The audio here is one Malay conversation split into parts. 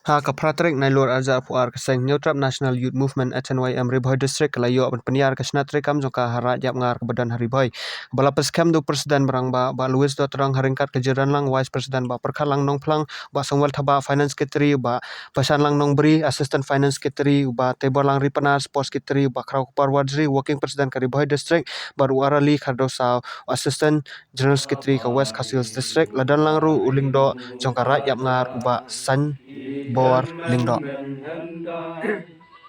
Ha ka pratrik nai lor arja puar keseng Neutrap National Youth Movement HNYM Riboy District kelayo aban peniar kesnatrik kam jongka hara jap ngar kebadan Hariboy. Bala peskem du presiden berang ba Louis Dotrang haringkat kejaran lang vice president ba perkhalang nong plang ba songwal thaba finance secretary ba pasan lang nong beri assistant finance secretary ba tebor lang ripanar sports secretary ba kraw par wadri working president ka Riboy District baru arali khardosa assistant general secretary ka West Khasils District ladan lang ru uling do jongka ra jap ngar uba san bor lingdo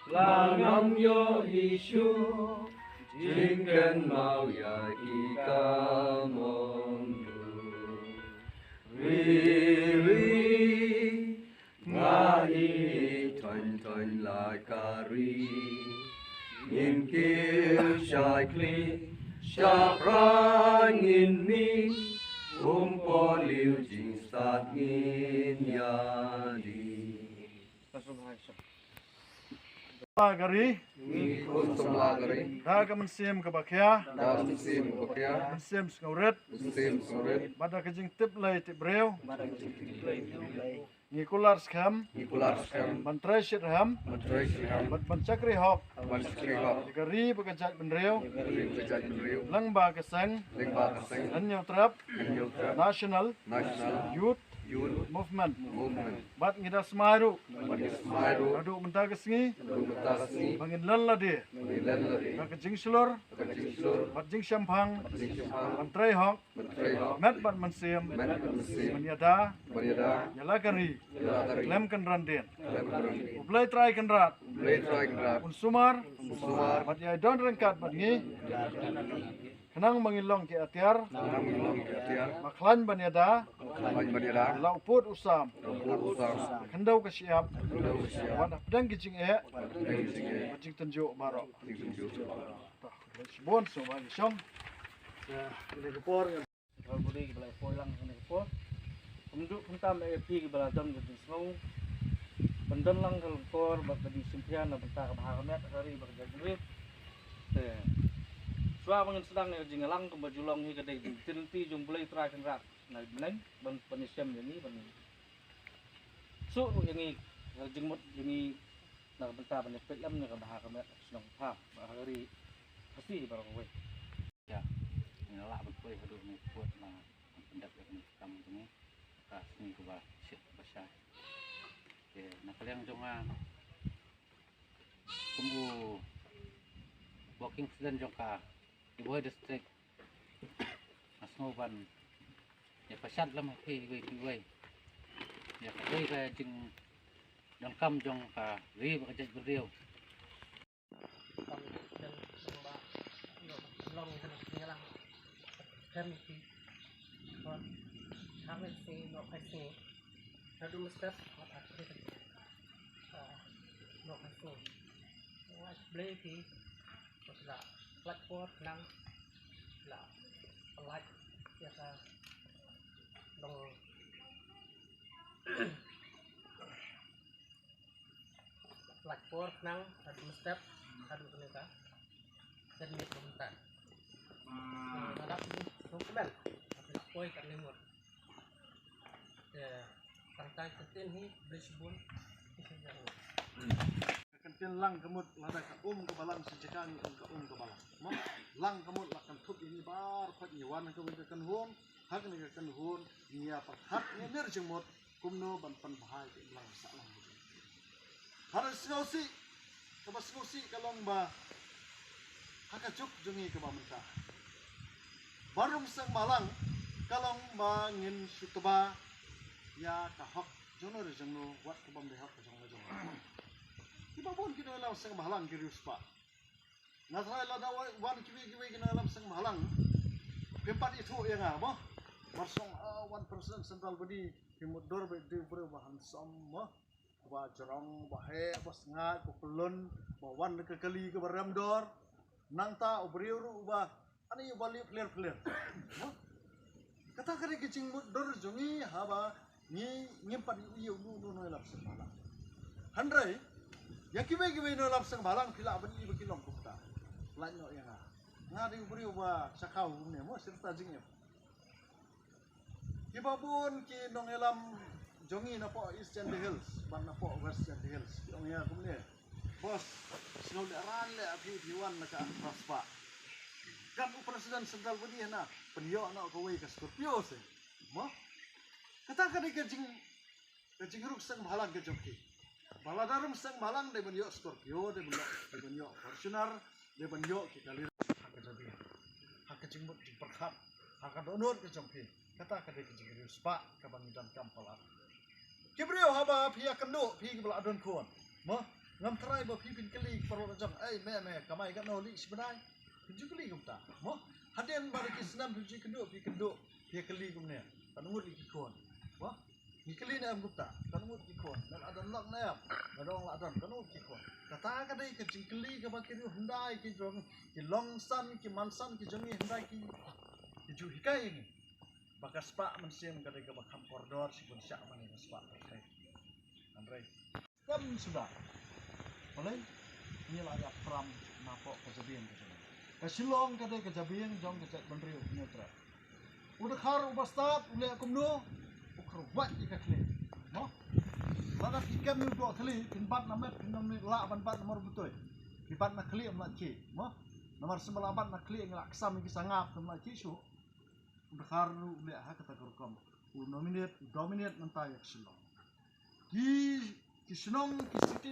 Langam yo isu jingken mau ya ikamondu Riri ngai ton ton la kari in kir shaikli shaprangin mi liu jing sat in yadi Gari, ngikut semlagari, daga mensim ke bakya, dalam musim kopiah, mensim skauret, musim sore, pada kejing tip lay tip breu, ngikular skam, ngikular skam, bantrai shit ham, menteri siham, bancakri hok, menteri hok, gari bekajat benreu, menteri kejat beriu, lang ba keseng, lengkap keseng, anyo trap, Nyutra, national nasional, youth yun, movement, movement, bat ngida semaru, bagi semairu, adu mentagesngi, dokumentasi, bangin lallade, pilihan lari, kejing slur, kejing sur, bat jing syampang, kejing siham, bantrai hok, menteri hok, met bat mensim, men musim, menyada, beriada, nyala gari, lari, lem kan randen, lem berhenti, ublay try kan rat, letra gerak, unsumar, sumar, bat ya don rengkat bat ngi, kenang mangilong ki atiar, namun ketiar, maklan banyada, lain beriada, la uput usam, usang, kendau ke siap, udah usia, wat pedang kicing kejing kicing tenjuk barok. tunjuk, Bon so bagi syom. Ya, ini kepor kan. Kalau budi kebala ekor lang kena ekor. Penduduk hentam AFP kebala dam jadi semua. Pendan lang kalau ekor bagi simpian dan bentar bahagian hari bagi jadi. Suara mungkin sedang jingalang kembajulong ni kedai tinti jumblai terakhir rat. Nah meneng ban penisem ini ban. So yang ini jengmut ini nak bentar penyepit lam ni bahagian senang phap hari pasti barang wei. Ya, ngelak betul haduh ni buat na pendak ni kamu ni kas ni ke bah syek basah. Ke nak kalian jonga tunggu walking sedang jongka di Riboy District Asnoban ya pasat lam he we ya kai ka jing dong kam jongka ri ba kaj beriu long như là kami ti kon kami si no kasi na dumustas at akit no kasi was play ti la platform nang la light ya ka dong platform nang na dumustas adu ka dan ni komentar Nadap dokumen, nak koi kat lemur. Pantai ketin hi bersibun, isejang. Kentil lang kemut lada ka ke balang sejekan ke balang. Mo lang kemut lakan tup ini bar pat nyawan ke kan hon, hak ni kan hon, nia pat hak ni ner jemut kumno ban pan bahai ke lang salang. Harus ngosi, kabas ngosi kalong ba hakacuk jungi ke bamenta. Barung sang malang kalong mangin sutba ya kahok jono rejengno wat ke bam dehak jong jong. Iba bon kita law sang malang kirius pa. Nasrai la da wan kiwi kita law sang malang. Pempat itu ya nga mo. Marsong 1% central body himudor be di perubahan sommo. Ba jorong bahe bos ngat kulun bawan ke kali ke baramdor. Nangta obriuru ba ani bali clear kata kare kicing dor jongi haba ni nyempat iu nu no lap sang balang handrai yakibe kibe no lap sang balang pila bani bekilong kupta lanyo ya ngadi beri ba sakau ne mo serta jingnya kibabun ki nong elam jongi na po East Chandy Hills, ban na po West Chandy Hills. Yung ya kumne. Bos, sino le ran le api diwan na ka prospa. Kan Presiden Sentral Budi na penyo na ko wei ka Scorpio se. Mo? Kata ka ke jing ruk sang balang ke jongki. Baladarum sang balang de penyo Scorpio de penyo Fortuner de penyo kita lir hak jadi. Hak jing mut jing perkhat. Hak donor ke jongki. Kata ka ke jing rius pa ka bangidan kampalat. Kibrio haba pia kendo pi bela adon kon. Mo? Ngam try ba pi pin keli perlu jong me kamai ka no li sebenai. Pinju keli gum ta. Mo? Haden ba ki senam pinju kendo pi keli gum ne. Tanungut li kon. Mo? Ni keli ne am gum ta. Tanungut li kon. Dan adon lak ne am. Adon lak adon tanungut li kon. Kata ka dai ke jing keli ka ba ki hundai ki jong ki longsan ki mansan ki jongi hundai ki ju hikai ni. Bakas pak mensim kadai ka bakam koridor si pun syak mani spak kai. Andrei. Kam sudah. Boleh? Ini lah ya pram napok kejadian ke sini. Kesilong kadai kejadian jong kejat benriu netra. Udah khar ubastat ule akumno ukhar wat ikakli. No? Lada ikam nu do kli pinbat namet pinam la banbat nomor betul. Pinbat nak kli am laki. Mo? Nomor 98 nak kli ngelak sam ki sangap am laki su. Udah ule ha kata korkom dominate mentai kesilong ki senong ki city